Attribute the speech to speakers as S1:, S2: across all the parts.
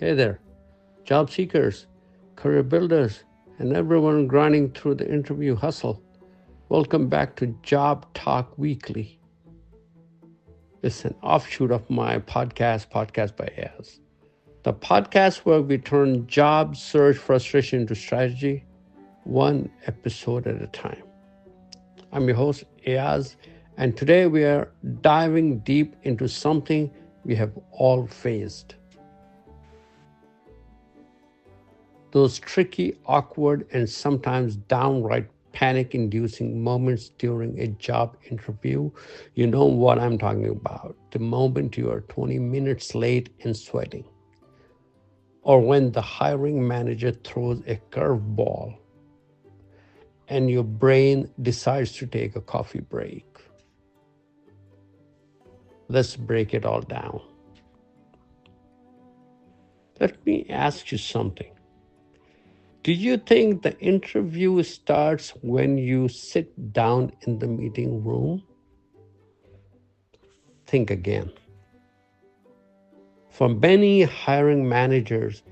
S1: Hey there, job seekers, career builders, and everyone grinding through the interview hustle. Welcome back to Job Talk Weekly. It's an offshoot of my podcast by Ayaz. The podcast where we turn job search frustration into strategy, one episode at a time. I'm your host, Ayaz, and today we are diving deep into something we have all faced. Those tricky, awkward, and sometimes downright panic inducing moments during a job interview. You know what I'm talking about. The moment you are 20 minutes late and sweating, or when the hiring manager throws a curveball and your brain decides to take a coffee break. Let's break it all down. Let me ask you something. Do you think the interview starts when you sit down in the meeting room? Think again. For many hiring managers,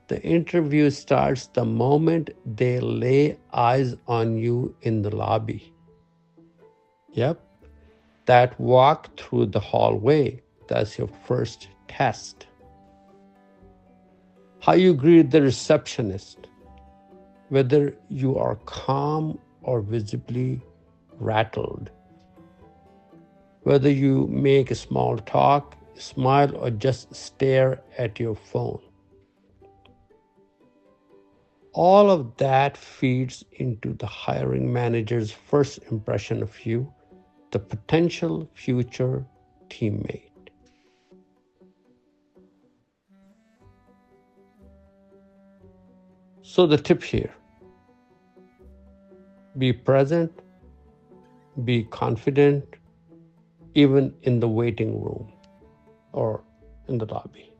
S1: the interview starts the moment they lay eyes on you in the lobby. Yep, that walk through the hallway, that's your first test. How you greet the receptionist, whether you are calm or visibly rattled, whether you make a small talk, smile, or just stare at your phone. All of that feeds into the hiring manager's first impression of you, the potential future teammate. So the tip here, be present, be confident, even in the waiting room or in the lobby.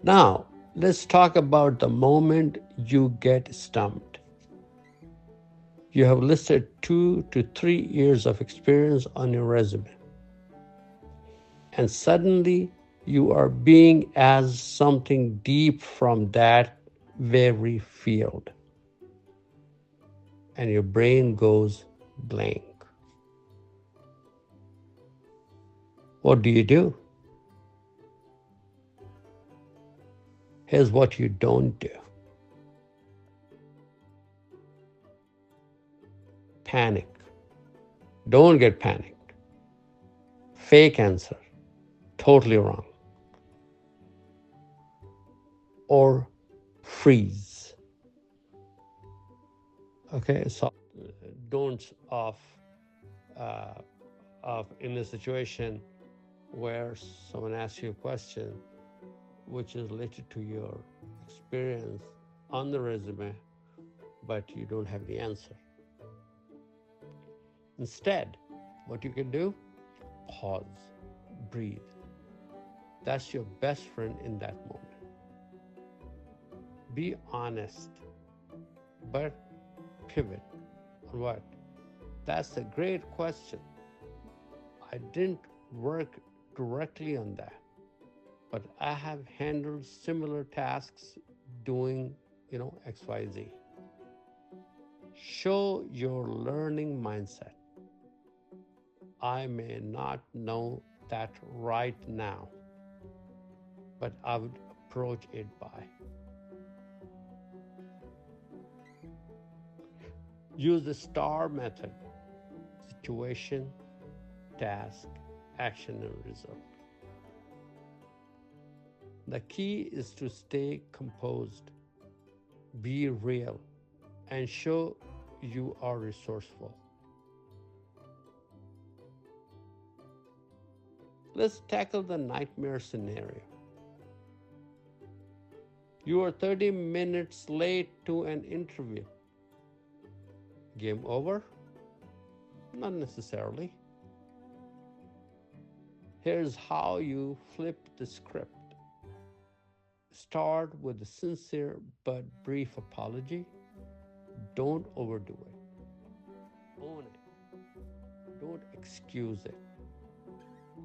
S1: Now, let's talk about the moment you get stumped. You have listed 2 to 3 years of experience on your resume, and suddenly you are being asked something deep from that very field, and your brain goes blank. What do? Here's what you don't do. Panic. Don't get panicked. Fake answer. Totally wrong. Or freeze. Okay, so don'ts uh, of in a situation where someone asks you a question which is related to your experience on the resume, but you don't have the answer. Instead, what you can do, pause, breathe. That's your best friend in that moment. Be honest, but pivot on what? That's a great question. I didn't work directly on that, but I have handled similar tasks doing, XYZ. Show your learning mindset. I may not know that right now, but I would approach it by. Use the STAR method: situation, task, action, and result. The key is to stay composed, be real, and show you are resourceful. Let's tackle the nightmare scenario. You are 30 minutes late to an interview. Game over? Not necessarily. Here's how you flip the script. Start with a sincere but brief apology. Don't overdo it. Own it. Don't excuse it.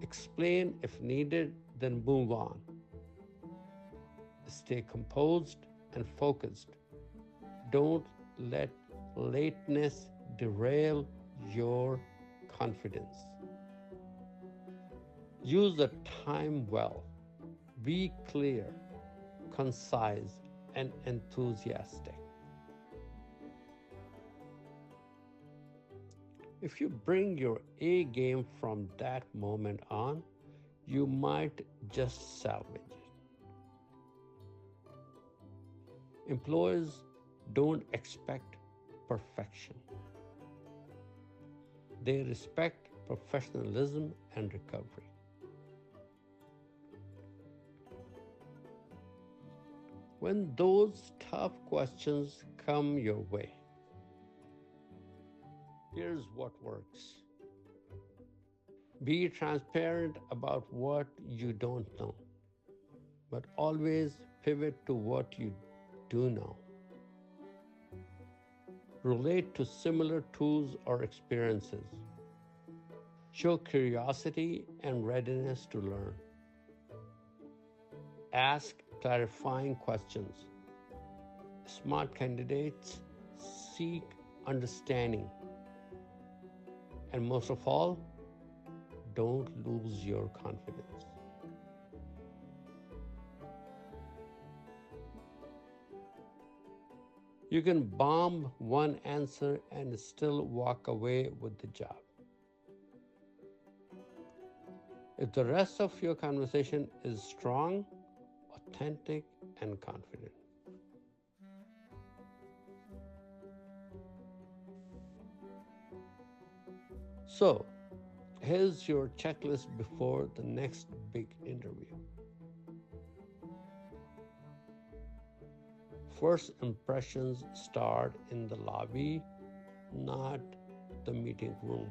S1: Explain if needed, then move on. Stay composed and focused. Don't let lateness derail your confidence. Use the time well. Be clear, concise, and enthusiastic. If you bring your A game from that moment on, you might just salvage it. Employers don't expect perfection. They respect professionalism and recovery. When those tough questions come your way, here's what works. Be transparent about what you don't know, but always pivot to what you do know. Relate to similar tools or experiences. Show curiosity and readiness to learn. Ask clarifying questions. Smart candidates seek understanding. And most of all, don't lose your confidence. You can bomb one answer and still walk away with the job. If the rest of your conversation is strong, authentic, and confident. So, here's your checklist before the next big interview. First impressions start in the lobby, not the meeting room.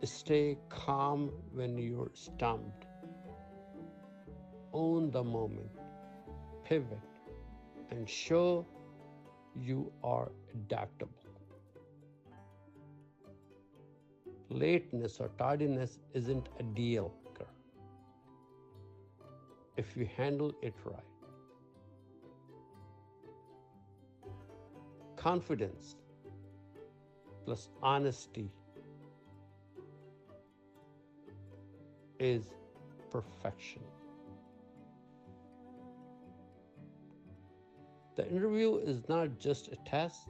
S1: Stay calm when you're stumped. Own the moment, pivot, and show you are adaptable. Lateness or tardiness isn't a deal breaker if you handle it right. Confidence plus honesty is perfection. The interview is not just a test,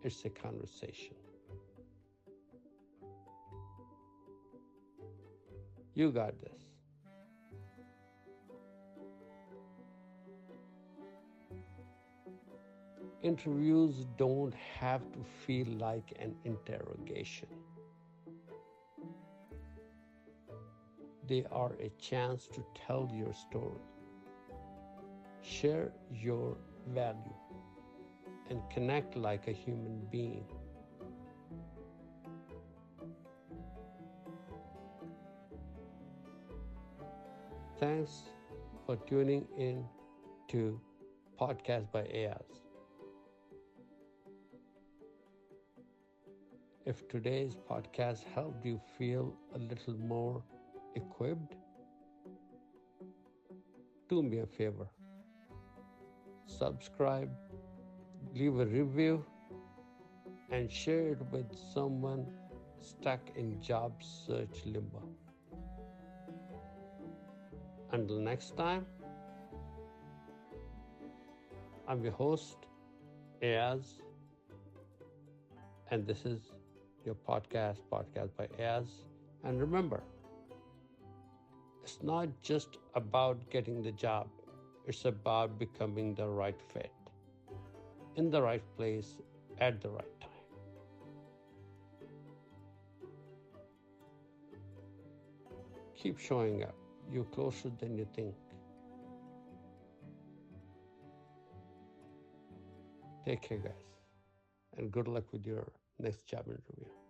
S1: it's a conversation. You got this. Interviews don't have to feel like an interrogation. They are a chance to tell your story, share your value, and connect like a human being. Thanks for tuning in to Podcast by Ayaz. If today's podcast helped you feel a little more equipped, do me a favor. Subscribe, leave a review, and share it with someone stuck in job search limbo. Until next time, I'm your host, Ayaz, and this is your podcast by Ayaz. And remember, it's not just about getting the job. It's about becoming the right fit, in the right place, at the right time. Keep showing up. You're closer than you think. Take care, guys, and good luck with your next job interview.